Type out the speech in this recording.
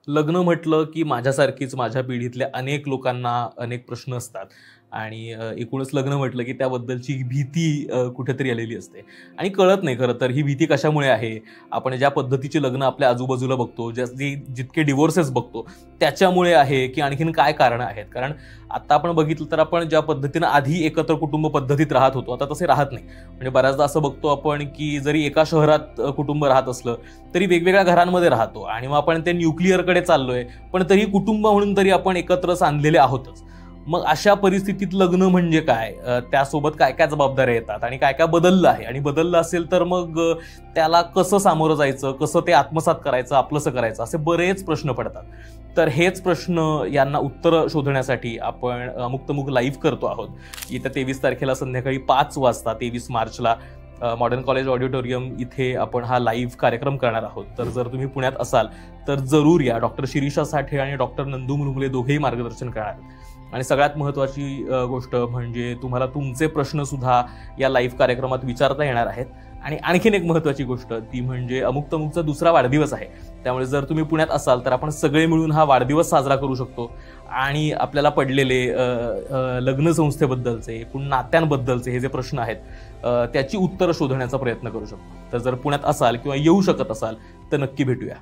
लग्न म्हटलं की माझ्यासारखीच माझ्या पिढीतल्या अनेक लोकांना अनेक प्रश्न असतात आणि एकूणच लग्न म्हटलं की त्याबद्दलची भीती कुठेतरी आलेली असते आणि कळत नाही खरं तर ही भीती कशामुळे आहे. आपण ज्या पद्धतीची लग्न आपल्या आजूबाजूला बघतो, जितके डिवोर्सेस बघतो त्याच्यामुळे आहे की आणखीन काय कारणं आहेत. कारण आता आपण बघितलं तर आपण ज्या पद्धतीनं आधी एकत्र कुटुंब पद्धतीत राहत होतो आता तसे राहत नाही. म्हणजे बऱ्याचदा असं बघतो आपण की जरी एका शहरात कुटुंब राहत असलं तरी वेगवेगळ्या घरांमध्ये राहतो आणि मग आपण ते न्यूक्लिअरकडे चाललोय, पण तरी कुटुंब म्हणून तरी आपण एकत्र सांधलेले आहोतच. मग अशा परिस्थितीत लग्न म्हणजे काय, त्यासोबत काय काय जबाबदाऱ्या येतात आणि काय काय बदललं आहे आणि बदललं असेल तर मग त्याला कसं सामोरं जायचं, कसं ते आत्मसात करायचं, आपलंसं करायचं, असे बरेच प्रश्न पडतात. तर हेच प्रश्न यांना उत्तरं शोधण्यासाठी आपण मुक्तमुख लाईव्ह करतो आहोत. येत्या 23 तारखेला संध्याकाळी 5 वाजता 23 मार्चला मॉडर्न कॉलेज ऑडिटोरियम इथे आपण हा लाईव्ह कार्यक्रम करणार आहोत. तर जर तुम्ही पुण्यात असाल तर जरूर या. डॉक्टर शिरीषा साठे आणि डॉक्टर नंदू मुलमुले दोघेही मार्गदर्शन करणार आहेत. आणि सगळ्यात महत्त्वाची गोष्ट म्हणजे तुम्हाला तुमचे प्रश्न सुद्धा या लाईव्ह कार्यक्रमात विचारता येणार आहेत. आणि आणखीन एक महत्त्वाची गोष्ट ती म्हणजे अमुकतमुकचा दुसरा वाढदिवस आहे. त्यामुळे जर तुम्ही पुण्यात असाल तर आपण सगळे मिळून हा वाढदिवस साजरा करू शकतो आणि आपल्याला पडलेले लग्न संस्थेबद्दलचे, पुन्हा नात्यांबद्दलचे हे जे प्रश्न आहेत त्याची उत्तरं शोधण्याचा प्रयत्न करू शकतो. तर जर पुण्यात असाल किंवा येऊ शकत असाल तर नक्की भेटूया.